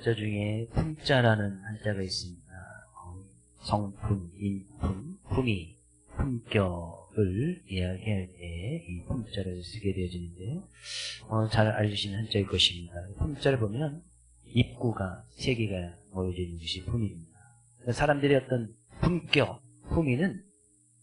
한자 중에 품자라는 한자가 있습니다. 성품, 인품, 품위, 품격을 이야기할 때 이 품자를 쓰게 되어지는데 잘 알려주시는 한자일 것입니다. 품자를 보면 입구가 세 개가 모여져 있는 것이 품입니다. 사람들의 어떤 품격, 품위는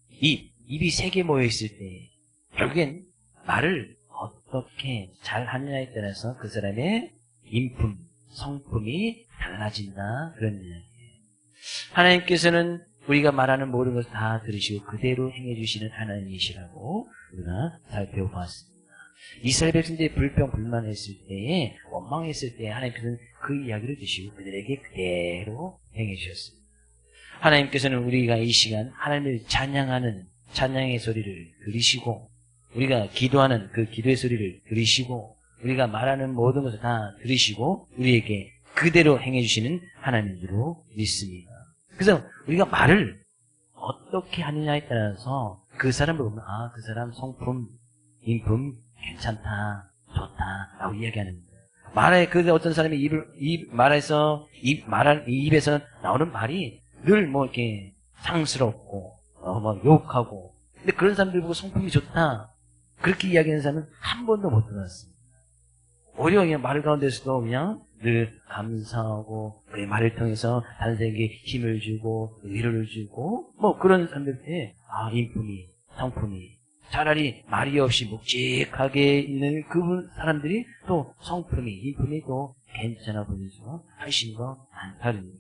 입이 세 개 모여 있을 때 결국엔 말을 어떻게 잘 하느냐에 따라서 그 사람의 인품, 성품이 달라진다. 그런 이야기예요. 하나님께서는 우리가 말하는 모든 것을 다 들으시고 그대로 행해주시는 하나님이시라고 우리가 살펴보았습니다. 이스라엘 백성들이 불평, 불만했을 때에, 원망했을 때에 하나님께서는 그 이야기를 드시고 그들에게 그대로 행해주셨습니다. 하나님께서는 우리가 이 시간 하나님을 찬양하는 찬양의 소리를 들으시고 우리가 기도하는 그 기도의 소리를 들으시고 우리가 말하는 모든 것을 다 들으시고 우리에게 그대로 행해주시는 하나님으로 믿습니다. 그래서 우리가 말을 어떻게 하느냐에 따라서 그 사람을 보면 그 사람 성품, 인품 괜찮다, 좋다 라고 이야기하는 거예요. 말에 그 어떤 사람이 입에서 나오는 말이 늘 이렇게 상스럽고 욕하고 근데 그런 사람들 보고 성품이 좋다 그렇게 이야기하는 사람은 한 번도 못 들었습니다. 오히려 그냥 말 가운데서도 그냥 늘 감사하고 그 말을 통해서 다른 사람에게 힘을 주고 위로를 주고 그런 사람들한테 인품이, 성품이 차라리 말이 없이 묵직하게 있는 그 사람들이 또 성품이, 인품이 또 괜찮아 보여서 훨씬 더 많다는 거죠.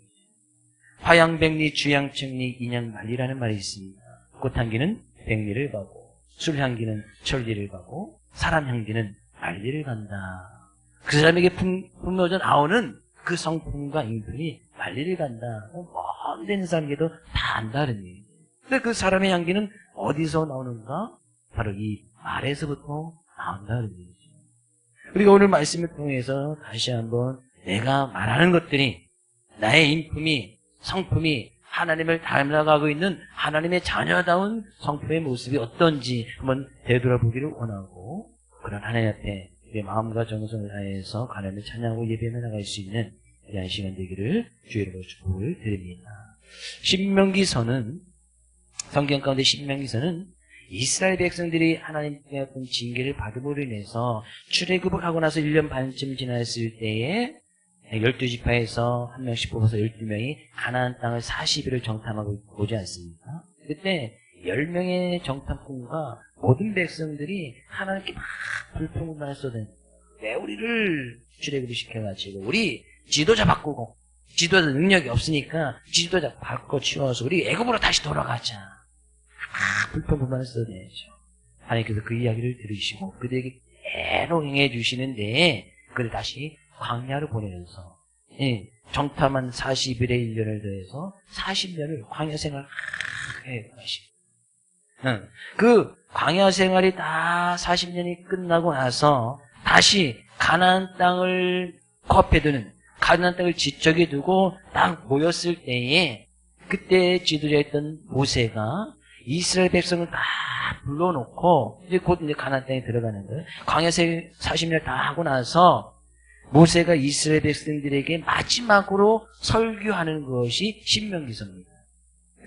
화양백리, 주양청리, 인양만리라는 말이 있습니다. 꽃향기는 백리를 가고 술향기는 천리를 가고 사람향기는 만리를 간다. 그 사람에게 품어져 나오는 그 성품과 인품이 만리를 간다. 먼 데는 사람에게도 다 안다는 얘기예요. 근데 그 사람의 향기는 어디서 나오는가? 바로 이 말에서부터 나온다는 얘기죠. 우리가 오늘 말씀을 통해서 다시 한번 내가 말하는 것들이 나의 인품이, 성품이 하나님을 닮아가고 있는 하나님의 자녀다운 성품의 모습이 어떤지 한번 되돌아보기를 원하고 그런 하나님 앞에 내 마음과 정성을 다해서 하나님을 찬양하고 예배하며 나갈 수 있는 귀한 시간 되기를 주의 이름으로 축복을 드립니다. 신명기서는 성경 가운데 신명기서는 이스라엘 백성들이 하나님의 어떤 징계를 받음으로 인해서 출애굽을 하고 나서 1년 반쯤 지났을 때에 12지파에서 한 명씩 뽑아서 12명이 가나안 땅을 40일을 정탐하고 오지 않습니까? 그때 10명의 정탐꾼과 모든 백성들이 하나님께 막 불평만 쏟은 왜 우리를 출애굽을 시켜가지고 우리 지도자 바꾸고 지도자 능력이 없으니까 지도자 바꿔 치워서 우리 애굽으로 다시 돌아가자. 불평만 쏟아내죠. 하나님께서 그 이야기를 들으시고 그들에게 계속 행해 주시는데 그를 다시 광야로 보내면서 정탐한 40일의 1년을 더해서 40년을 광야 생활을 해 가시고 그 광야 생활이 다 40년이 끝나고 나서 다시 가나안 땅을 코앞에 두는 가나안 땅을 지적에 두고 딱 모였을 때에 그때 지도자였던 모세가 이스라엘 백성을 다 불러놓고 이제 곧 가나안 땅에 들어가는 거예요. 광야 40년 다 하고 나서 모세가 이스라엘 백성들에게 마지막으로 설교하는 것이 신명기서입니다.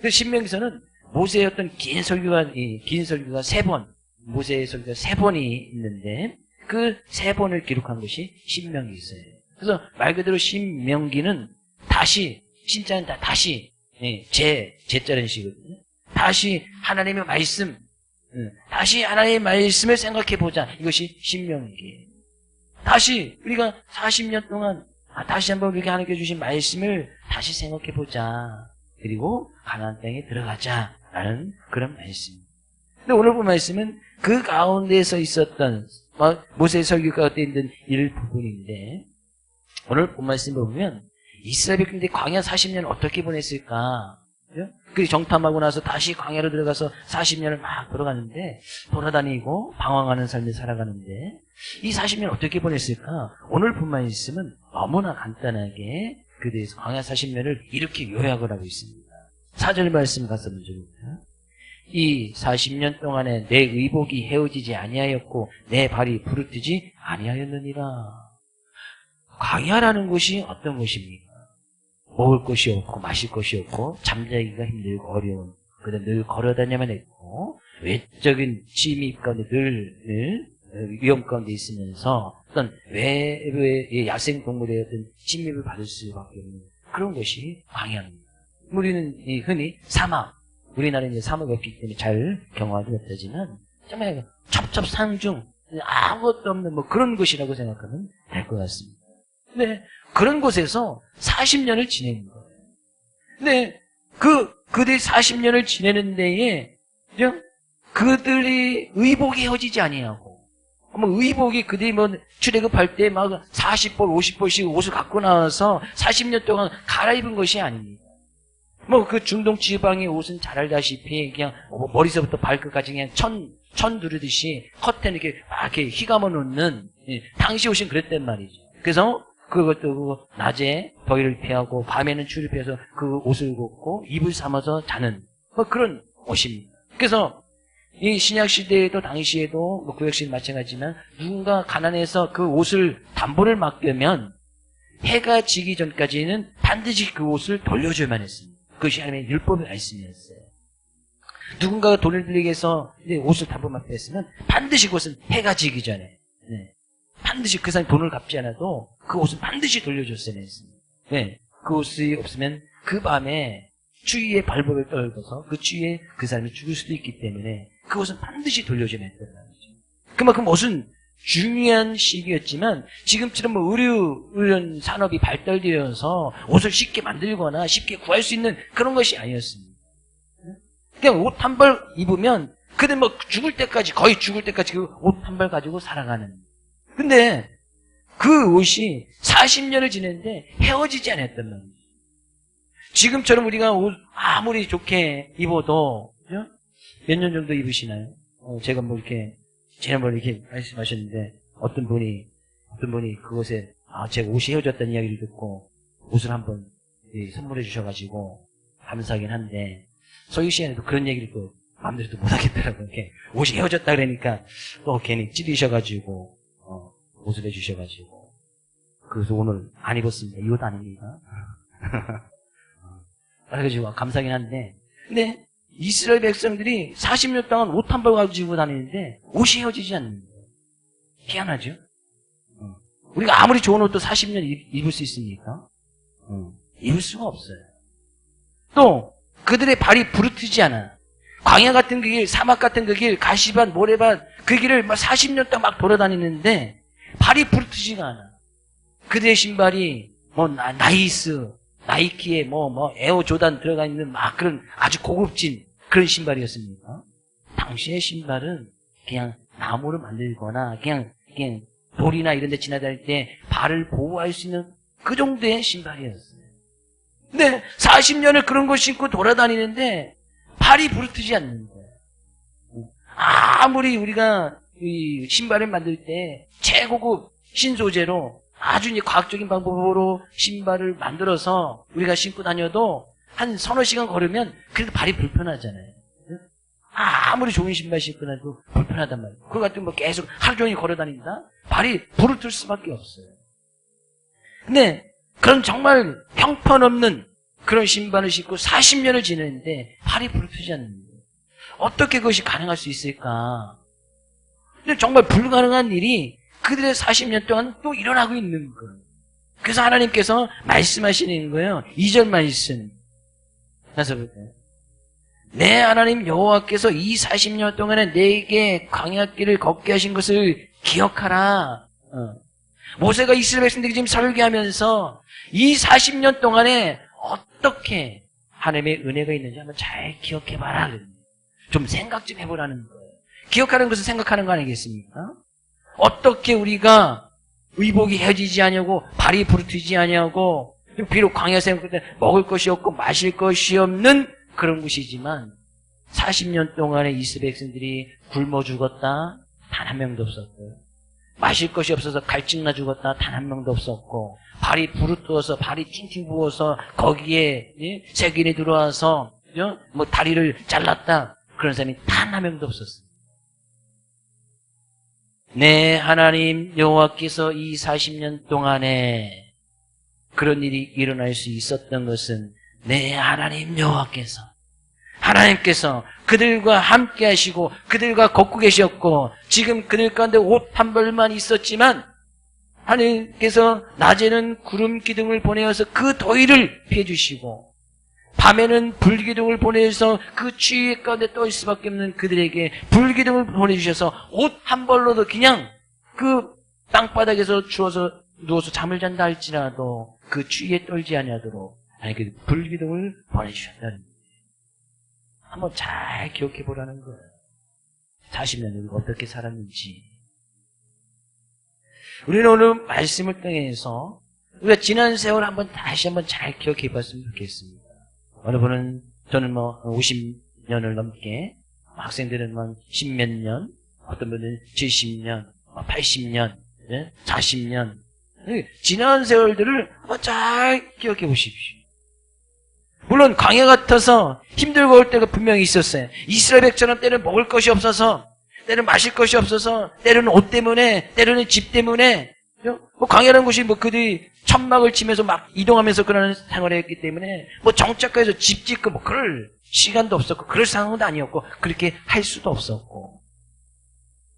그 신명기서는 모세의 어떤 긴 설교가 3번, 모세의 설교가 3번이 있는데 그 3번을 기록한 것이 신명기서예요. 그래서 말 그대로 신명기는 다시, 신자는 다시, 제자라는 시거든요. 다시 하나님의 말씀, 다시 하나님의 말씀을 생각해보자. 이것이 신명기예요. 다시 우리가 40년 동안 다시 한번 우리가 하나님께 주신 말씀을 다시 생각해보자. 그리고 가나안 땅에 들어가자라는 그런 말씀입니다. 근데 오늘 본 말씀은 그 가운데서 있었던 모세의 설교 가운데 있는 일부분인데 오늘 본 말씀을 보면 이스라엘 백성들이 광야 40년 어떻게 보냈을까? 그 정탐하고 나서 다시 광야로 들어가서 40년을 막 돌아가는데 돌아다니고 방황하는 삶을 살아가는데 이 40년 어떻게 보냈을까? 오늘 본 말씀은 너무나 간단하게 그 대해서 광야 40년을 이렇게 요약을 하고 있습니다. 4절 말씀 가서 먼저 봅니다. 이 40년 동안에 내 의복이 헤어지지 아니하였고 내 발이 부르트지 아니하였느니라. 광야라는 곳이 어떤 곳입니까? 먹을 것이 없고 마실 것이 없고 잠자기가 힘들고 어려운, 그다음 늘 걸어다녀야만 했고 외적인 침입 가운데 늘 위험 가운데 있으면서 어떤 외부의 야생동물의 어떤 침입을 받을 수밖에 없는 그런 것이 광야입니다. 우리는 흔히 사막, 우리나라에 이제 사막이 없기 때문에 잘 경험하기 못하지만 정말 첩첩산중 아무것도 없는 뭐 그런 곳이라고 생각하면 될 것 같습니다. 근데 그런 곳에서 40년을 지내는 거예요. 근데 그들이 40년을 지내는 데에 그들이 의복이 헤어지지 아니하고, 뭐 의복이 그들이 뭐 출애굽할 때 막 40벌, 50벌씩 옷을 갖고 나와서 40년 동안 갈아입은 것이 아닙니다. 뭐 그 중동 지방의 옷은 잘 알다시피 그냥 머리서부터 발끝까지 그냥 천 두르듯이 커튼 이렇게 막 이렇게 휘감아 놓는, 당시 옷은 그랬단 말이죠. 그래서 그것도 낮에 더위를 피하고 밤에는 추위를 피해서 그 옷을 입고 이불 삼아서 자는 뭐 그런 옷입니다. 그래서 이 신약 시대에도 당시에도 뭐 구약 시대 마찬가지지만 누군가 가난해서 그 옷을 담보를 맡기면 해가 지기 전까지는 반드시 그 옷을 돌려줘야만 했습니다. 그것이 하나님의 율법의 말씀이었어요. 누군가가 돈을 빌리게 해서 옷을 담보 맡겼으면 반드시 그것은 해가 지기 전에, 반드시 그 사람이 돈을 갚지 않아도 그 옷은 반드시 돌려줬어야 했습니다. 그 옷이 없으면 그 밤에 추위에 발버둥을 떨고서 그 추위에 그 사람이 죽을 수도 있기 때문에 그 옷은 반드시 돌려줘야 했단 말이죠. 그만큼 옷은 중요한 시기였지만 지금처럼 뭐 의료 산업이 발달되어서 옷을 쉽게 만들거나 쉽게 구할 수 있는 그런 것이 아니었습니다. 그냥 옷 한 벌 입으면 그들 뭐 죽을 때까지, 거의 죽을 때까지 그 옷 한 벌 가지고 살아가는. 근데 그 옷이 40년을 지냈는데 헤어지지 않았단 말이에요. 지금처럼 우리가 옷 아무리 좋게 입어도 몇 년 정도 입으시나요? 제가 뭐 이렇게 지난번에 이렇게 말씀하셨는데 어떤 분이 그것에 제가 옷이 헤어졌다는 이야기를 듣고 옷을 한번 선물해 주셔가지고 감사하긴 한데 소유 시간에도 그런 얘기를 또 마음대로 또 못하겠더라고요. 이렇게 옷이 헤어졌다 그러니까 또 괜히 찌르셔가지고 옷을 해주셔가지고 그래서 오늘 안 입었습니다. 이 옷 아닙니다. 그래가지고 감사하긴 한데, 근데 이스라엘 백성들이 40년 동안 옷 한 벌 가지고 다니는데 옷이 헤어지지 않는 거예요. 희한하죠? 우리가 아무리 좋은 옷도 40년 입을 수 있습니까? 입을 수가 없어요. 또 그들의 발이 부르트지 않아. 광야 같은 그 길, 사막 같은 그 길, 가시밭, 모래밭 그 길을 막 40년 동안 막 돌아다니는데 발이 부르트지가 않아. 그들의 신발이 뭐 나이스, 나이키에 뭐 에어 조단 들어가 있는 막 그런 아주 고급진 그런 신발이었습니까? 당시의 신발은 그냥 나무로 만들거나 그냥 돌이나 이런 데 지나다닐 때 발을 보호할 수 있는 그 정도의 신발이었어요. 근데 40년을 그런 걸 신고 돌아다니는데 발이 부르트지 않는 거예요. 아무리 우리가 이 신발을 만들 때 최고급 신소재로 아주 이제 과학적인 방법으로 신발을 만들어서 우리가 신고 다녀도 한 서너 시간 걸으면 그래도 발이 불편하잖아요. 아무리 좋은 신발 신고 다녀도 불편하단 말이에요. 그거 같은 뭐 계속 하루 종일 걸어 다닌다? 발이 부르틀 수밖에 없어요. 근데 그런 정말 형편없는 그런 신발을 신고 40년을 지내는데 발이 부르트지 않는 거예요. 어떻게 그것이 가능할 수 있을까? 근데 정말 불가능한 일이 그들의 40년 동안 또 일어나고 있는 거예요. 그래서 하나님께서 말씀하시는 거예요. 2절 말씀. 다시 볼까요? 내 하나님 여호와께서 이 40년 동안에 내게 광야길을 걷게 하신 것을 기억하라. 모세가 이스라엘 백성들에게 지금 설교하면서 이 40년 동안에 어떻게 하나님의 은혜가 있는지 한번 잘 기억해봐라. 좀 생각 좀 해보라는 거예요. 기억하는 것은 생각하는 거 아니겠습니까? 어떻게 우리가 의복이 헤어지지 아니하고 발이 부르트지 아니하고 비록 광야 생활 때 먹을 것이 없고 마실 것이 없는 그런 곳이지만 40년 동안에 이스라엘 백성들이 굶어 죽었다 단 한 명도 없었고요. 마실 것이 없어서 갈증나 죽었다 단 한 명도 없었고 발이 부르뜨어서 발이 팅팅 부어서 거기에 세균이 들어와서 뭐 다리를 잘랐다 그런 사람이 단 한 명도 없었어요. 내 하나님 여호와께서 이 40년 동안에 그런 일이 일어날 수 있었던 것은 내 하나님 여호와께서, 하나님께서 그들과 함께 하시고 그들과 걷고 계셨고, 지금 그들 가운데 옷 한 벌만 있었지만 하나님께서 낮에는 구름 기둥을 보내어서 그 더위를 피해 주시고, 밤에는 불기둥을 보내서 그 추위 가운데 떠 있을 수밖에 없는 그들에게 불기둥을 보내주셔서 옷 한 벌로도 그냥 그 땅바닥에서 누워서 잠을 잔다 할지라도 그 추위에 떨지 아니하도록 그 불기둥을 보내주셨다는 거예요. 한번 잘 기억해 보라는 거예요. 40년 우리가 어떻게 살았는지. 우리는 오늘 말씀을 통해서 우리가 지난 세월 다시 한번 잘 기억해 봤으면 좋겠습니다. 어느 분은, 저는 50년을 넘게, 학생들은 10몇 년, 어떤 분은 70년, 80년, 40년. 지난 세월들을 한번 잘 기억해 보십시오. 물론 광야 같아서 힘들고 올 때가 분명히 있었어요. 이스라엘 백성은 때는 먹을 것이 없어서, 때는 마실 것이 없어서, 때로는 옷 때문에, 때로는 집 때문에, 광야라는 곳이 그들이 천막을 치면서 막 이동하면서 그러는 생활을 했기 때문에 정착해서 집 짓고 그럴 시간도 없었고 그럴 상황도 아니었고 그렇게 할 수도 없었고.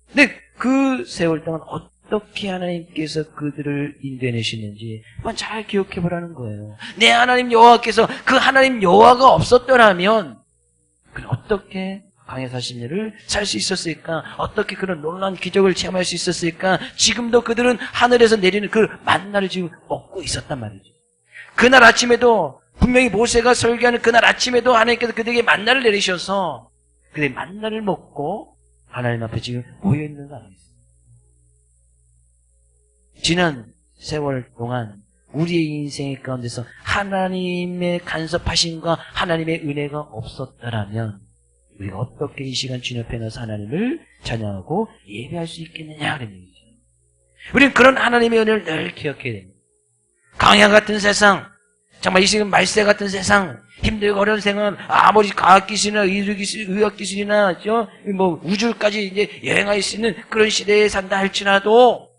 근데 그 세월 동안 어떻게 하나님께서 그들을 인도해내시는지 한번 잘 기억해 보라는 거예요. 내 하나님 여호와께서, 그 하나님 여호와가 없었더라면 어떻게 광야 40년을 살 수 있었을까? 어떻게 그런 놀라운 기적을 체험할 수 있었을까? 지금도 그들은 하늘에서 내리는 그 만나를 지금 먹고 있었단 말이죠. 그날 아침에도, 분명히 모세가 설교하는 그날 아침에도 하나님께서 그들에게 만나를 내리셔서 그들이 만나를 먹고 하나님 앞에 지금 모여있는 거 아니겠어요? 지난 세월 동안 우리의 인생 가운데서 하나님의 간섭하심과 하나님의 은혜가 없었더라면 우리가 어떻게 이 시간 주님 앞에 나서 하나님을 찬양하고 예배할 수 있겠느냐 하는 얘기죠. 우리는 그런 하나님의 은혜를 늘 기억해야 됩니다. 광야 같은 세상, 정말 이 시간 말세 같은 세상, 힘들고 어려운 생활, 아무리 과학기술이나 의학기술이나 우주까지 이제 여행할 수 있는 그런 시대에 산다 할지라도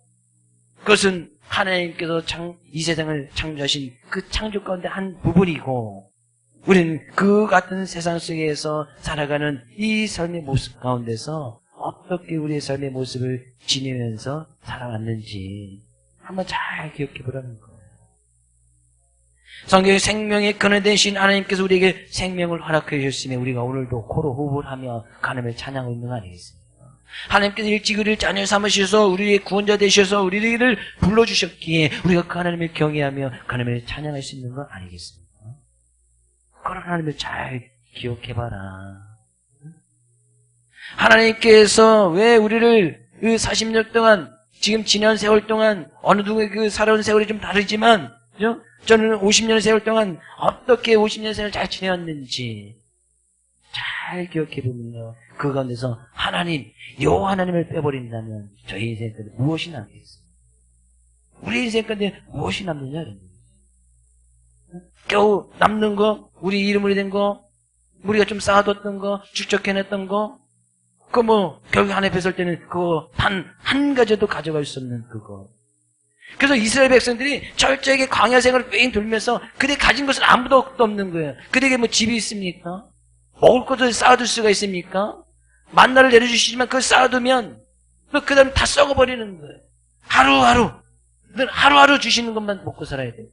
그것은 하나님께서 이 세상을 창조하신 그 창조 가운데 한 부분이고, 우리는 그 같은 세상 속에서 살아가는 이 삶의 모습 가운데서 어떻게 우리의 삶의 모습을 지내면서 살아왔는지 한번 잘 기억해 보라는 거예요. 성경의 생명의 근원 되신 하나님께서 우리에게 생명을 허락해 주셨으면 우리가 오늘도 코로 호흡을 하며 하나님을 찬양하고 있는 거 아니겠습니까? 하나님께서 일찍 우리를 자녀 삼으셔서 우리의 구원자 되셔서 우리를 불러주셨기에 우리가 그 하나님을 경외하며 그 하나님을 찬양할 수 있는 거 아니겠습니까? 그런 하나님을 잘 기억해봐라. 하나님께서 왜 우리를 그 40년 동안, 지금 지난 세월 동안, 어느 누구의 그 살아온 세월이 좀 다르지만, 그죠? 저는 50년 세월 동안 어떻게 50년 세월 잘 지내왔는지 잘 기억해보면요, 그 가운데서 하나님, 여호와 하나님을 빼버린다면 저희 인생 가운데 무엇이 남겠어요? 우리 인생 가운데 무엇이 남느냐? 겨우 남는 거, 우리 이름으로 된 거, 우리가 좀 쌓아뒀던 거, 축적해냈던 거, 결국 하나님 뵀을 때는 그거 단 한 가지도 가져갈 수 없는 그거. 그래서 이스라엘 백성들이 철저하게 광야 생활을 뺑 돌면서 그들이 가진 것은 아무도 없는 거예요. 그들에게 집이 있습니까? 먹을 것을 쌓아둘 수가 있습니까? 만나를 내려주시지만 그걸 쌓아두면 그 다음에 다 썩어버리는 거예요. 하루하루 주시는 것만 먹고 살아야 돼요.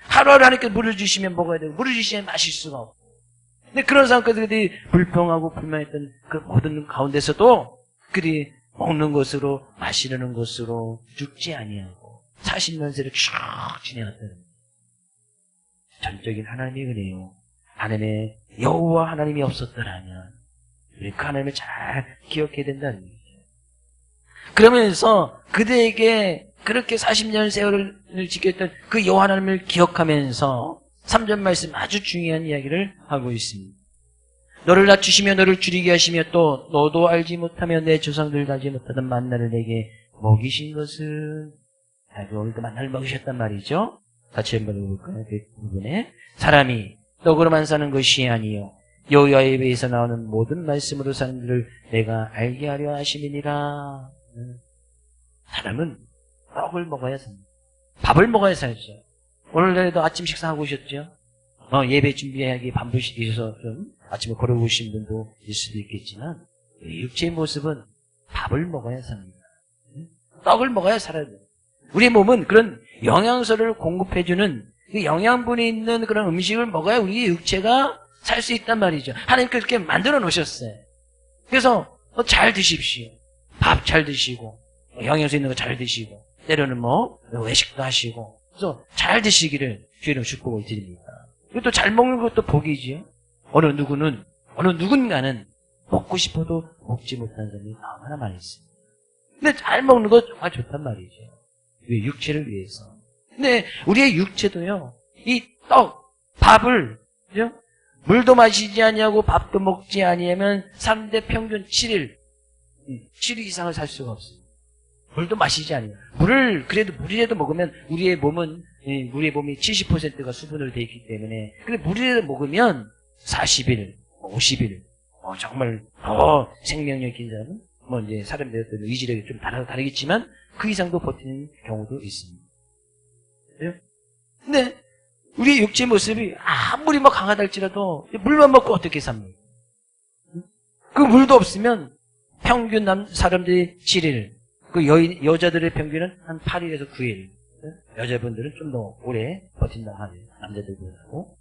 하루하루 하나님께서 물을 주시면 먹어야 되고, 물을 주시면 마실 수가 없고. 근데 그런 상황까지 그들이 불평하고 불만했던 그 모든 가운데서도 그들이 먹는 것으로, 마시려는 것으로 죽지 아니하고 40년 세를 쭉 지내왔다는 전적인 하나님의 은혜요. 하나님의 여호와 하나님이 없었더라면 우리 그 하나님을 잘 기억해야 된다는 거예요. 그러면서 그들에게 그렇게 40년 세월을 지켰던 그 여호와 하나님을 기억하면서 3절 말씀 아주 중요한 이야기를 하고 있습니다. 너를 낮추시며 너를 줄이게 하시며 또 너도 알지 못하며 내 조상들도 알지 못하던 만나를 내게 먹이신 것은, 오늘도 만나를 먹이셨단 말이죠. 같이 한번 읽어볼까요? 그 부분에 사람이 떡으로만 사는 것이 아니요 여호와의 입에서 나오는 모든 말씀으로 사는 줄을 내가 알게 하려 하심이니라. 사람은 떡을 먹어야 삽니다. 밥을 먹어야 살죠. 오늘날에도 아침 식사하고 오셨죠? 예배 준비하기 바쁘셔서 좀 아침에 걸어오신 분도 있을 수도 있겠지만, 육체의 모습은 밥을 먹어야 삽니다. 떡을 먹어야 살아야 돼요. 우리 몸은 그런 영양소를 공급해주는 그 영양분이 있는 그런 음식을 먹어야 우리 육체가 살 수 있단 말이죠. 하나님께서 그렇게 만들어 놓으셨어요. 그래서 잘 드십시오. 밥 잘 드시고, 영양소 있는 거 잘 드시고, 때로는 외식도 하시고, 그래서 잘 드시기를 주의로 축복을 드립니다. 또 잘 먹는 것도 복이지요. 어느 누군가는 먹고 싶어도 먹지 못하는 사람이 너무나 많이 있습니다. 근데 잘 먹는 거 정말 좋단 말이죠. 왜? 육체를 위해서. 근데 우리의 육체도요, 이 떡, 밥을, 그죠? 물도 마시지 아니하고 밥도 먹지 아니하면 3대 평균 7일 이상을 살 수가 없어요. 물도 마시지 아니하고. 물이라도 먹으면 우리의 몸이 70%가 수분으로 되어 있기 때문에, 근데 물이라도 먹으면 40일, 50일, 정말 더 생명력 있는 사람은, 이제 사람들의 의지력이 좀 다르겠지만, 그 이상도 버티는 경우도 있습니다. 그래요? 근데, 우리의 육체 모습이 아무리 강하다 할지라도, 물만 먹고 어떻게 삽니까? 그 물도 없으면, 평균 사람들이 7일, 그 여자들의 평균은 한 8일에서 9일. 여자분들은 좀 더 오래 버틴다 하네요. 남자들보다도.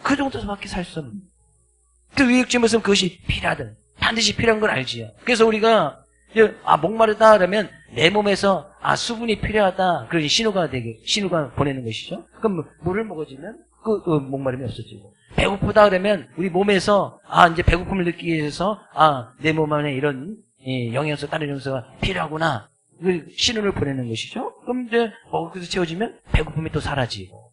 그 정도서밖에 살 수 없는. 그 육체 모습은 그것이 필요하든, 반드시 필요한 걸 알지요. 그래서 우리가, 목마르다 그러면 내 몸에서, 수분이 필요하다. 그런 신호가 보내는 것이죠. 그럼 물을 먹어주면 그 목마름이 없어지고. 배고프다 그러면 우리 몸에서, 이제 배고픔을 느끼기 위해서, 내 몸 안에 이런, 영양소, 다른 영양소가 필요하구나. 그 신호를 보내는 것이죠. 그럼 이제 먹어서 채워지면 배고픔이 또 사라지고.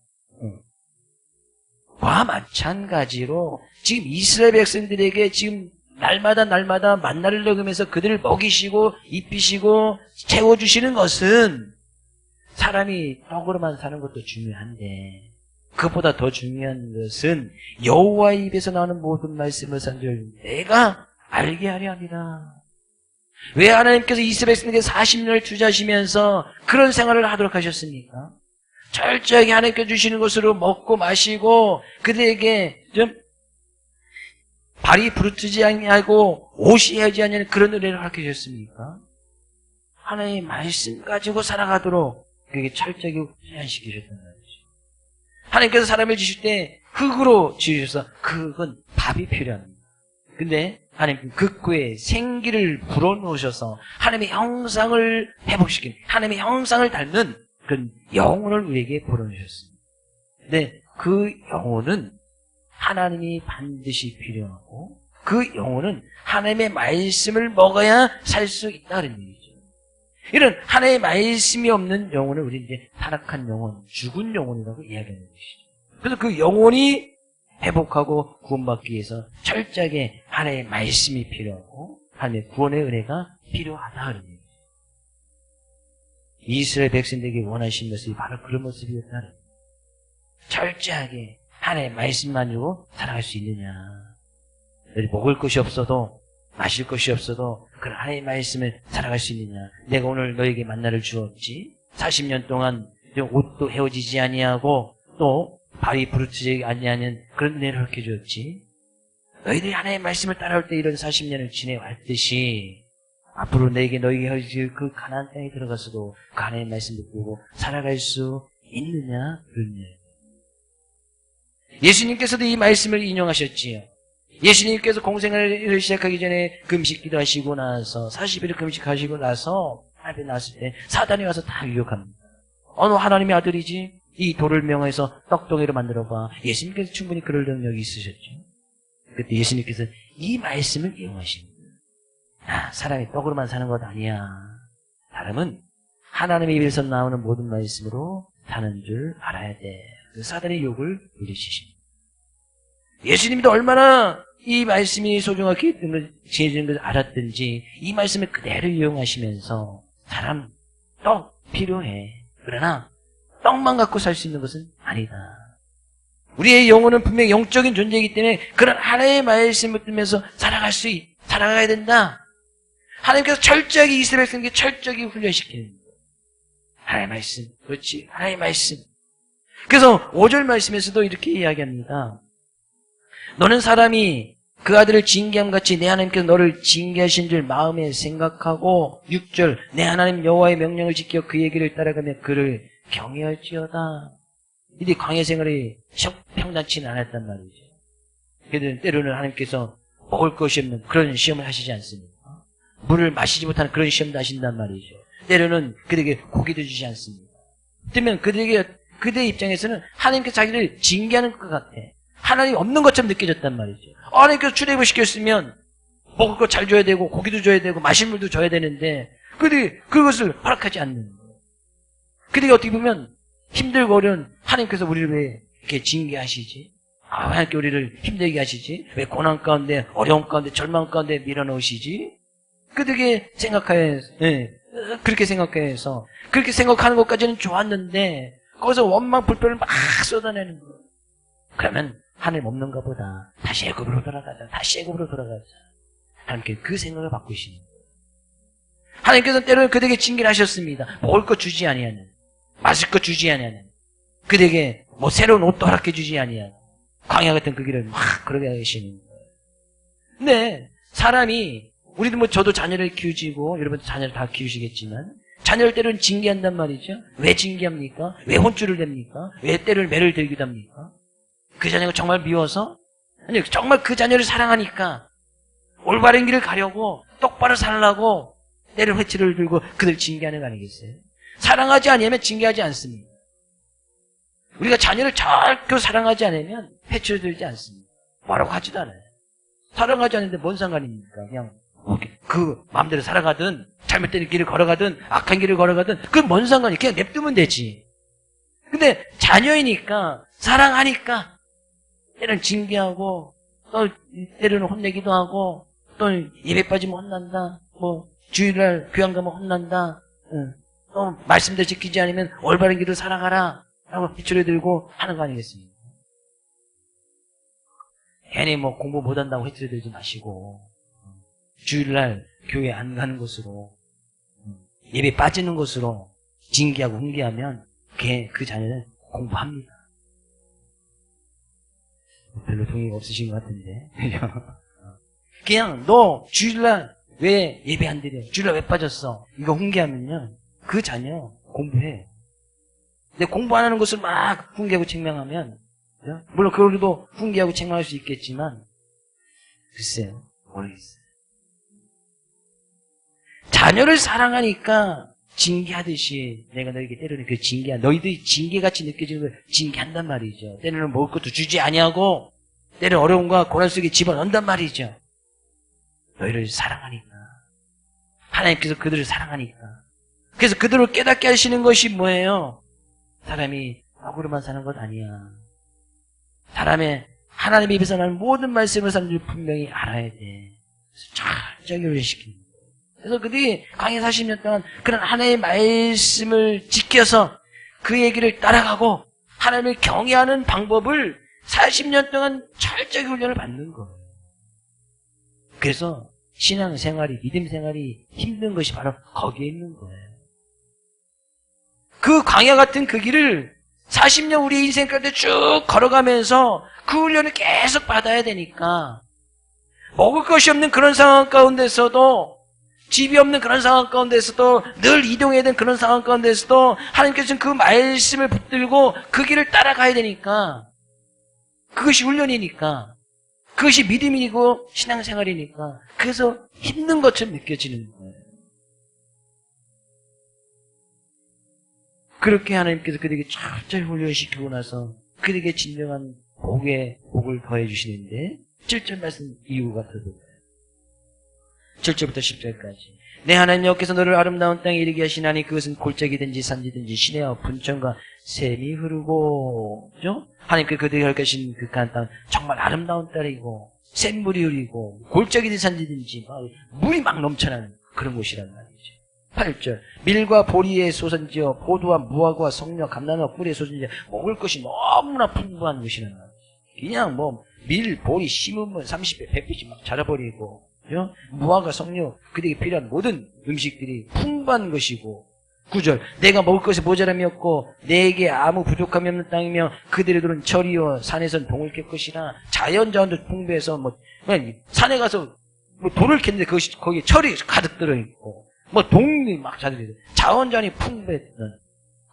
와, 마찬가지로 지금 이스라엘 백성들에게 지금 날마다 만나를 먹으면서 그들을 먹이시고 입히시고 채워주시는 것은 사람이 떡으로만 사는 것도 중요한데, 그보다 더 중요한 것은 여호와의 입에서 나오는 모든 말씀을 산들 내가 알게 하려 함이라. 왜 하나님께서 이스라엘 백성에게 40년을 투자하시면서 그런 생활을 하도록 하셨습니까? 철저하게 하나님께서 주시는 것으로 먹고 마시고 그들에게 좀 발이 부르트지 아니하고 옷이 헤어지지 않는 그런 은혜를 가르쳐주셨습니까? 하나님의 말씀 가지고 살아가도록 그에게 철저하게 훈련시키셨단 말이죠. 하나님께서 사람을 지실 때 흙으로 지으셔서 흙은 밥이 필요합니다. 근데 하나님 그 흙에 생기를 불어넣으셔서 하나님의 형상을 회복시키는, 하나님의 형상을 닮는 그런 영혼을 우리에게 불어넣으셨습니다. 근데 그 영혼은 하나님이 반드시 필요하고, 그 영혼은 하나님의 말씀을 먹어야 살 수 있다는 얘기죠. 이런 하나님의 말씀이 없는 영혼을 우리 이제 타락한 영혼, 죽은 영혼이라고 이야기하는 것이죠. 그래서 그 영혼이 회복하고 구원받기 위해서 철저하게 하나님의 말씀이 필요하고 하나님의 구원의 은혜가 필요하다는 얘기죠. 이스라엘 백성들에게 원하신 것이 바로 그런 모습이었다는 거예요. 철저하게 하나님의 말씀만으로 살아갈 수 있느냐. 먹을 것이 없어도, 마실 것이 없어도 그런 하나님의 말씀을 살아갈 수 있느냐. 내가 오늘 너에게 만나를 주었지. 40년 동안 옷도 헤어지지 아니하고 또 발이 부르트지 아니하는 그런 은혜를 이렇게 주었지. 너희들이 하나님의 말씀을 따라올 때 이런 40년을 지내왔듯이 앞으로 너에게 헤어질 그 가나안 땅에 들어가서도 그 하나님의 말씀을 듣고 살아갈 수 있느냐. 그런 일. 예수님께서도 이 말씀을 인용하셨지요. 예수님께서 공생활을 시작하기 전에 금식기도 하시고 나서 40일을 금식하시고 나서 앞에 나왔을 때 사단이 와서 다 유혹합니다. 어느 하나님의 아들이지? 이 돌을 명해서 떡덩이로 만들어봐. 예수님께서 충분히 그럴 능력이 있으셨죠. 그때 예수님께서 이 말씀을 이용하십니다. 사람이 떡으로만 사는 것 아니야. 사람은 하나님의 입에서 나오는 모든 말씀으로 사는 줄 알아야 돼. 그 사단의 욕을 물리치십니다. 예수님도 얼마나 이 말씀이 소중하게 지어지는 것을 알았든지 이 말씀을 그대로 이용하시면서 사람 떡 필요해. 그러나 떡만 갖고 살 수 있는 것은 아니다. 우리의 영혼은 분명히 영적인 존재이기 때문에 그런 하나의 말씀을 들으면서 살아가야 된다. 하나님께서 철저하게 이스라엘 백성에게 철저하게 훈련시키는 거예요. 하나님의 말씀, 그렇지, 하나님의 말씀. 그래서 5절 말씀에서도 이렇게 이야기합니다. 너는 사람이 그 아들을 징계함같이 내 하나님께서 너를 징계하신 줄 마음에 생각하고 6절 내 하나님 여호와의 명령을 지켜 그의 길을 따라가며 그를 경외할지어다. 이들이 광야 생활이 평단치는 않았단 말이죠. 그들은 때로는 하나님께서 먹을 것이 없는 그런 시험을 하시지 않습니까? 물을 마시지 못하는 그런 시험도 하신단 말이죠. 때로는 그들에게 고기도 주지 않습니다. 그러면 그들의 입장에서는 하나님께서 자기를 징계하는 것 같아. 하나님이 없는 것처럼 느껴졌단 말이죠. 하나님께서 출애굽을 시켰으면 먹을 거 잘 줘야 되고 고기도 줘야 되고 마실 물도 줘야 되는데 그들이 그것을 허락하지 않는 거예요. 그들이 어떻게 보면 힘들고 어려운 하나님께서 우리를 왜 이렇게 징계하시지? 하나님께 우리를 힘들게 하시지? 왜 고난 가운데 어려움 가운데 절망 가운데 밀어넣으시지? 그들에게 그렇게 생각해서 그렇게 생각하는 것까지는 좋았는데 거기서 원망 불평을 막 쏟아내는 거예요. 그러면 하나님 없는가 보다. 다시 애굽으로 돌아가자. 하나님께 그 생각을 바꾸시는 거예요. 하나님께서는 때로는 그들에게 징계를 하셨습니다. 먹을 것 주지 아니하는, 마실 것 주지 아니하는, 그들에게 뭐 새로운 옷도 허락해 주지 아니하는 광야 같은 그 길을 막 그러게 하시는 거예요. 근데 사람이 우리도 저도 자녀를 키우시고 여러분도 자녀를 다 키우시겠지만 자녀를 때로는 징계한단 말이죠. 왜 징계합니까? 왜 혼쭐을 냅니까? 왜 때를 매를 들기도 합니까? 그 자녀가 정말 미워서? 아니 정말 그 자녀를 사랑하니까 올바른 길을 가려고 똑바로 살라고 때를 회치를 들고 그들 징계하는 거 아니겠어요? 사랑하지 않으면 징계하지 않습니다. 우리가 자녀를 절대 사랑하지 않으면 회치를 들지 않습니다. 뭐라고 하지도 않아요. 사랑하지 않는데 뭔 상관입니까? 그냥 그 마음대로 살아가든 잘못된 길을 걸어가든 악한 길을 걸어가든 그건 뭔 상관이야. 그냥 냅두면 되지. 근데 자녀이니까 사랑하니까 때로는 징계하고 또 때로는 혼내기도 하고 또 예배 빠지면 혼난다. 뭐 주일날 교양 가면 혼난다. 또 말씀대로 지키지 않으면 올바른 길을 살아가라 라고 비추려 들고 하는 거 아니겠습니까? 괜히 뭐 공부 못한다고 해치려 들지 마시고 주일날 교회 안 가는 것으로 예배 빠지는 것으로 징계하고 훈계하면 그 자녀는 공부합니다. 별로 동의가 없으신 것 같은데 그냥 너 주일날 왜 예배 안 드려? 주일날 왜 빠졌어? 이거 훈계하면요 그 자녀 공부해. 근데 공부 안 하는 것을 막 훈계하고 책망하면 물론 그걸로도 훈계하고 책망할 수 있겠지만 글쎄요 모르겠어요. 자녀를 사랑하니까 징계하듯이 내가 너에게 때로는 그 너희들이 징계같이 느껴지는 걸 징계한단 말이죠. 때로는 먹을 것도 주지 아니하고 때로는 어려움과 고난 속에 집어넣는단 말이죠. 너희를 사랑하니까. 하나님께서 그들을 사랑하니까. 그래서 그들을 깨닫게 하시는 것이 뭐예요? 사람이 악으로만 사는 것 아니야. 하나님 입에서 나는 모든 말씀을 사는 줄 분명히 알아야 돼. 그래서 철저히 훈련시키는 거예요. 그래서 그들이 광야 40년 동안 그런 하나님의 말씀을 지켜서 그 얘기를 따라가고 하나님을 경외하는 방법을 40년 동안 철저히 훈련을 받는 거예요. 그래서 신앙생활이, 믿음생활이 힘든 것이 바로 거기에 있는 거예요. 그 광야 같은 그 길을 40년 우리 인생 가운데 쭉 걸어가면서 그 훈련을 계속 받아야 되니까 먹을 것이 없는 그런 상황 가운데서도 집이 없는 그런 상황 가운데서도 늘 이동해야 되는 그런 상황 가운데서도 하나님께서는 그 말씀을 붙들고 그 길을 따라가야 되니까 그것이 훈련이니까 그것이 믿음이고 신앙생활이니까 그래서 힘든 것처럼 느껴지는 거예요. 그렇게 하나님께서 그들에게 철저히 훈련시키고 나서 그들에게 진정한 복을 더해 주시는데 7절 말씀 이유가 더 들어요. 7절부터 10절까지 내 하나님 여호와께서 너를 아름다운 땅에 이르게 하시나니 그것은 골짜기든지 산지든지 시내와 분천과 샘이 흐르고 그죠? 하나님께 그들이 헐가신 그 가나안 땅은 정말 아름다운 땅이고 샘물이 흐르고 골짜기든지 산지든지 물이 막 넘쳐나는 그런 곳이란 말이죠. 8절 밀과 보리의 소산지어 포도와 무화과와 성녀 감나무와 꿀의 소산지어 먹을 것이 너무나 풍부한 곳이란 말이죠. 그냥 밀, 보리 심으면 30배, 100배씩 막 자라버리고 무화과, 석류, 그들에게 필요한 모든 음식들이 풍부한 것이고 9절 내가 먹을 것이 모자람이 없고 내게 아무 부족함이 없는 땅이며 그들의 돌은 철이요 산에선 동을 캘 것이라. 자연자원도 풍부해서 그냥 산에 가서 돌을 캤는데 그것이 거기에 철이 가득 들어있고 동이 막 자들이 자원자원이 풍부했던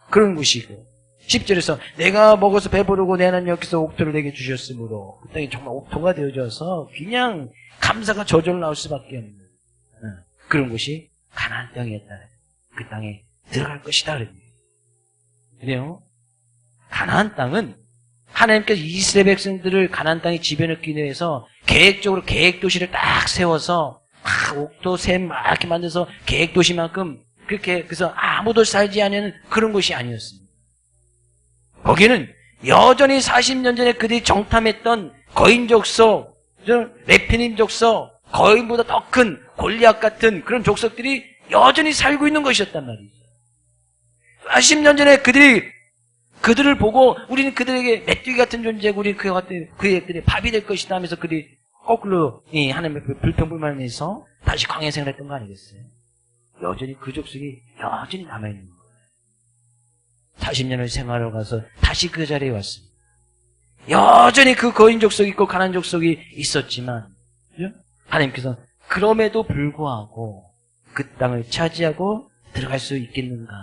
그런 곳이고 10절에서 내가 먹어서 배부르고 내 하나님 여기서 옥토를 내게 주셨으므로 그 땅이 정말 옥토가 되어져서 그냥 감사가 저절로 나올 수밖에 없는 그런 곳이 가나안 땅이었다. 그 땅에 들어갈 것이다. 그래요. 가나안 땅은 하나님께서 이스라엘 백성들을 가나안 땅에 지배넣기 위해서 계획적으로 계획도시를 딱 세워서 옥토 샘 막 이렇게 만들어서 계획도시만큼 그렇게 그래서 아무도 살지 않는 그런 곳이 아니었습니다. 거기는 여전히 40년 전에 그들이 정탐했던 거인 족속, 레피님 족속, 거인보다 더 큰 골리앗 같은 그런 족속들이 여전히 살고 있는 것이었단 말이죠. 40년 전에 그들을 보고 우리는 그들에게 메뚜기 같은 존재고 우리는 그들의 밥이 될 것이다 하면서 그들이 거꾸로 하나님의 불평불만해서 다시 광야 생활했던 거 아니겠어요? 여전히 그 족속이 여전히 남아있는 거예요. 40년을 생활하러 가서 다시 그 자리에 왔습니다. 여전히 그 거인 족속이 있고 가나안 족속이 있었지만 하나님께서 그럼에도 불구하고 그 땅을 차지하고 들어갈 수 있겠는가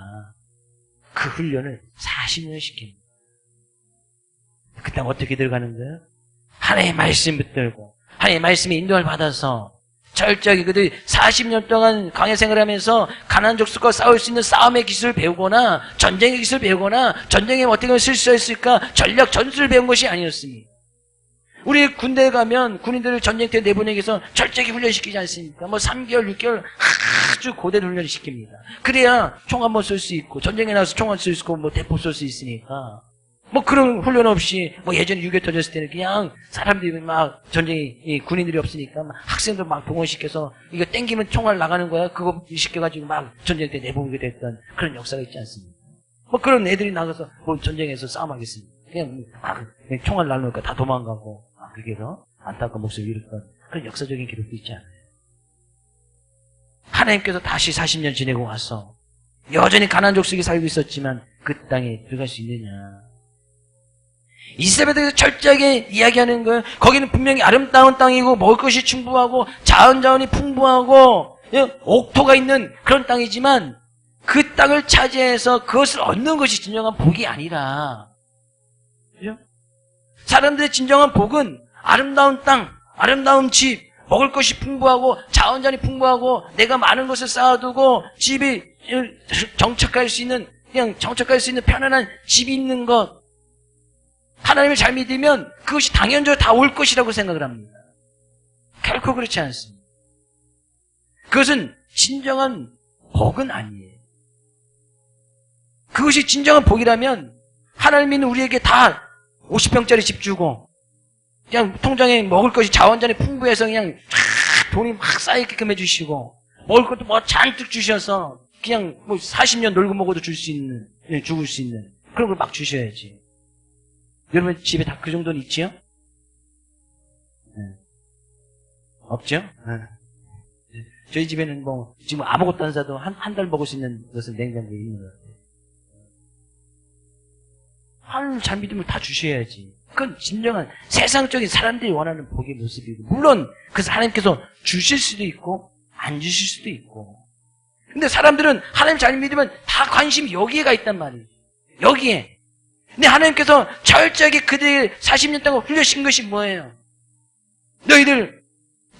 그 훈련을 40년을 시킵니다. 그 땅 어떻게 들어가는 거예요? 하나님의 말씀 붙들고 하나님의 말씀에 인도를 받아서 철저하게 그들이 40년 동안 광야 생활하면서 가나안 족속과 싸울 수 있는 싸움의 기술을 배우거나 전쟁의 기술을 배우거나 전쟁에 어떻게 쓸 수 있을까 전략 전술을 배운 것이 아니었습니다. 우리 군대에 가면 군인들을 전쟁터에 내보내기 위해서 철저하게 훈련시키지 않습니까? 3개월, 6개월 아주 고된 훈련을 시킵니다. 그래야 총 한 번 쏠 수 있고 전쟁에 나가서 총 한 쏠 수 있고 대포 쏠 수 있으니까 그런 훈련 없이 예전에 6.25 터졌을 때는 그냥 사람들이 막 전쟁이 군인들이 없으니까 학생들 막 동원시켜서 이거 땡기면 총알 나가는 거야. 그거 시켜가지고 막 전쟁터에 내보내게 됐던 그런 역사가 있지 않습니까? 그런 애들이 나가서 전쟁에서 싸움하겠습니다. 그냥 총알 날르니까 다 도망가고 그렇게 해서 안타까운 목숨을 잃었던 그런 역사적인 기록도 있지 않아요. 하나님께서 다시 40년 지내고 와서 여전히 가나안 족속이 살고 있었지만 그 땅에 들어갈 수 있느냐. 이스라엘에 대해서 철저하게 이야기하는 거예요. 거기는 분명히 아름다운 땅이고 먹을 것이 충분하고 자원이 풍부하고 옥토가 있는 그런 땅이지만 그 땅을 차지해서 그것을 얻는 것이 진정한 복이 아니라 그죠? 사람들의 진정한 복은 아름다운 땅, 아름다운 집, 먹을 것이 풍부하고 자원이 풍부하고 내가 많은 것을 쌓아두고 집이 정착할 수 있는 편안한 집이 있는 것. 하나님을 잘 믿으면 그것이 당연적으로 다 올 것이라고 생각을 합니다. 결코 그렇지 않습니다. 그것은 진정한 복은 아니에요. 그것이 진정한 복이라면 하나님은 우리에게 다 50평짜리 집 주고 그냥 통장에 먹을 것이 자원이 풍부해서 그냥 돈이 막 쌓이게끔 해주시고 먹을 것도 잔뜩 주셔서 그냥 40년 놀고 먹어도 죽을 수 있는 그런 걸 막 주셔야지. 여러분 집에 다 그 정도는 있지요? 없죠? 저희 집에는 지금 아무것도 안 사도 한 달 먹을 수 있는 것은 냉장고에 있는 것 같아요. 하나님 잘 믿으면 다 주셔야지. 그건 진정한 세상적인 사람들이 원하는 복의 모습이고 물론 그래서 하나님께서 주실 수도 있고 안 주실 수도 있고 근데 사람들은 하나님 잘 믿으면 다 관심이 여기에 가 있단 말이에요. 여기에. 근데 하나님께서 철저하게 그들 40년 동안 훈련시킨 것이 뭐예요? 너희들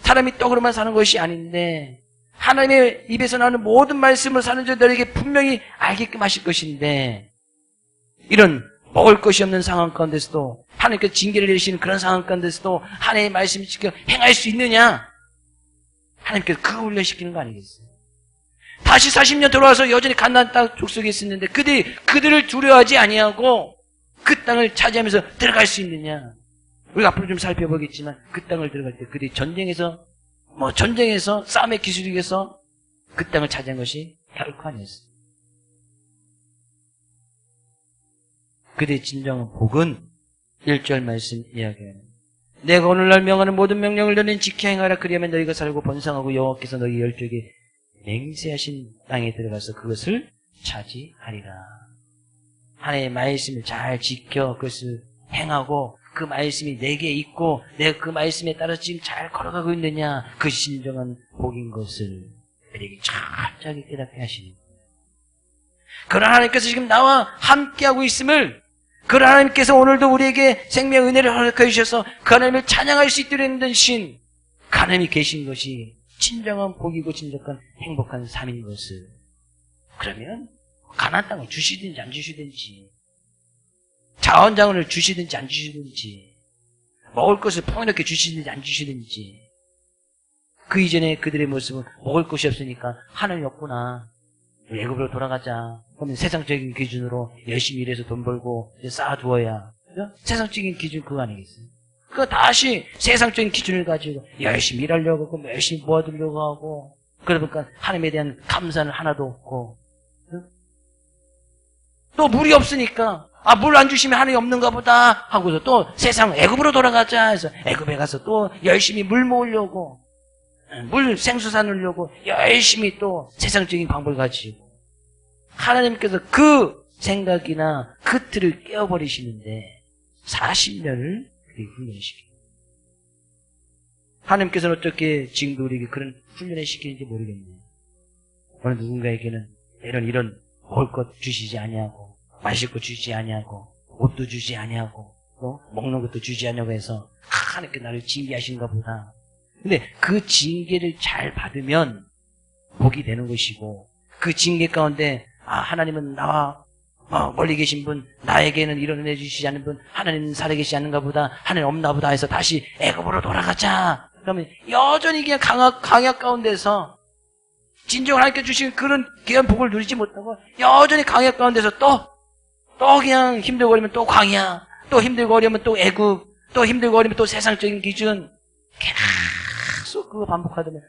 사람이 떡으로만 사는 것이 아닌데 하나님의 입에서 나오는 모든 말씀을 사는 자 너희에게 분명히 알게끔 하실 것인데 이런 먹을 것이 없는 상황 가운데서도 하나님께서 징계를 내리시는 그런 상황 가운데서도 하나님의 말씀을 지켜 행할 수 있느냐? 하나님께서 그거 훈련시키는 거 아니겠어요? 다시 40년 돌아와서 여전히 가나안 땅 족속에 있었는데 그들을 두려워하지 아니하고 그 땅을 차지하면서 들어갈 수 있느냐? 우리가 앞으로 좀 살펴보겠지만 그 땅을 들어갈 때 그들이 전쟁에서 싸움의 기술에 의해서 그 땅을 차지한 것이 결코 아니었어요. 그들의 진정한 복은 1절 말씀 이야기하는 내가 오늘날 명하는 모든 명령을 너희는 지켜 행하라. 그리하면 너희가 살고 번성하고 여호와께서 너희 열조에게 맹세하신 땅에 들어가서 그것을 차지하리라. 하나님의 말씀을 잘 지켜 그것을 행하고 그 말씀이 내게 있고 내가 그 말씀에 따라서 지금 잘 걸어가고 있느냐, 그 진정한 복인 것을 우리에게 철저하게 깨닫게 하시는 거예요. 그런 하나님께서 지금 나와 함께하고 있음을, 그런 하나님께서 오늘도 우리에게 생명 은혜를 허락해 주셔서 그 하나님을 찬양할 수 있도록 해주신 그 하나님이 계신 것이 진정한 복이고 진정한 행복한 삶인 것을, 그러면 가나안 땅을 주시든지 안 주시든지, 자원자원을 주시든지 안 주시든지, 먹을 것을 풍요롭게 주시든지 안 주시든지, 그 이전에 그들의 모습은 먹을 것이 없으니까 하늘이 없구나, 애굽으로 돌아가자. 그러면 세상적인 기준으로 열심히 일해서 돈 벌고 쌓아두어야, 세상적인 기준 그거 아니겠어요? 그 다시 세상적인 기준을 가지고 열심히 일하려고 하고 열심히 모아두려고 하고, 그러니까 하나님에 대한 감사는 하나도 없고, 또 물이 없으니까 물 안 주시면 하나님 없는가 보다 하고서 또 세상 애굽으로 돌아가자 해서 애굽에 가서 또 열심히 물 모으려고, 물 생수 사놓으려고 열심히 또 세상적인 방법을 가지고, 하나님께서 그 생각이나 그 틀을 깨어버리시는데 40년을 그렇게 훈련시켜요. 하나님께서는 어떻게 지금도 우리에게 그런 훈련을 시키는지 모르겠네요. 어느 누군가에게는 이런 먹을 것 주시지 아니하고, 마실 것 주지 아니하고, 옷도 주지 아니하고, 또 먹는 것도 주지 아니하고 해서 하나님께 나를 징계하신가 보다. 근데 그 징계를 잘 받으면 복이 되는 것이고, 그 징계 가운데 하나님은 나와 멀리 계신 분, 나에게는 이런 은혜 주시지 않는 분, 하나님은 살아계시지 않는가 보다, 하나님 없나 보다 해서 다시 애굽으로 돌아가자. 그러면 여전히 그냥 강약 가운데서 진정을 하나님께 주신 그런 귀한 복을 누리지 못하고 여전히 강약 가운데서 또 그냥 힘들고 어려면 또 광야, 또 힘들고 어려면 또 애굽, 또 힘들고 어려면 또 세상적인 기준, 계속 그거 반복하다면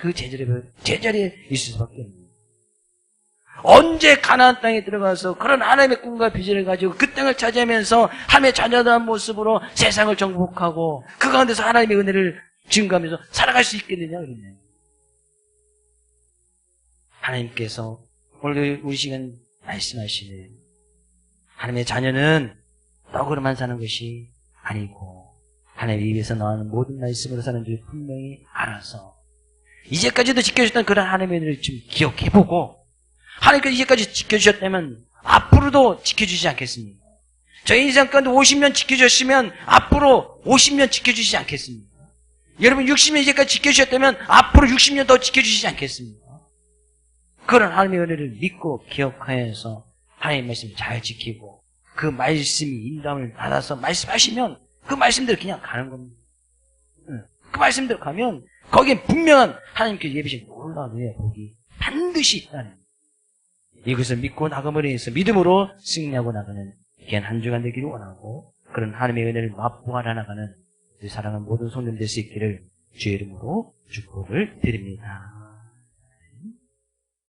그 제자리에 있을 수밖에 없는 거예요. 언제 가나안 땅에 들어가서 그런 하나님의 꿈과 비전을 가지고 그 땅을 차지하면서 하나님의 자녀다운 모습으로 세상을 정복하고 그 가운데서 하나님의 은혜를 증거하면서 살아갈 수 있겠느냐 그러네요. 하나님께서 오늘 우리 시간 말씀하시는 하나님의 자녀는 떡으로만 사는 것이 아니고 하나님의 입에서 나오는 모든 말씀으로 사는 줄 분명히 알아서 이제까지도 지켜주셨던 그런 하나님의 은혜를 좀 기억해보고, 하나님께서 이제까지 지켜주셨다면 앞으로도 지켜주시지 않겠습니까? 저희 인생 가운데 50년 지켜주셨으면 앞으로 50년 지켜주시지 않겠습니까? 여러분 60년 이제까지 지켜주셨다면 앞으로 60년 더 지켜주시지 않겠습니까? 그런 하나님의 은혜를 믿고 기억하여서 하나님의 말씀을 잘 지키고 그 말씀이 인담을 받아서 말씀하시면 그 말씀대로 그냥 가는 겁니다. 그 말씀대로 가면 거기에 분명한 하나님께서 예비하신 놀라운 은혜의 복이 반드시 있다는 거예요. 이것을 믿고 나감으로 해서 믿음으로 승리하고 나가는 귀한 한 주간 되기를 원하고, 그런 하나님의 은혜를 맛보아 나가는 우리 사랑하는 모든 성도들 될 수 있기를 주의 이름으로 축복을 드립니다.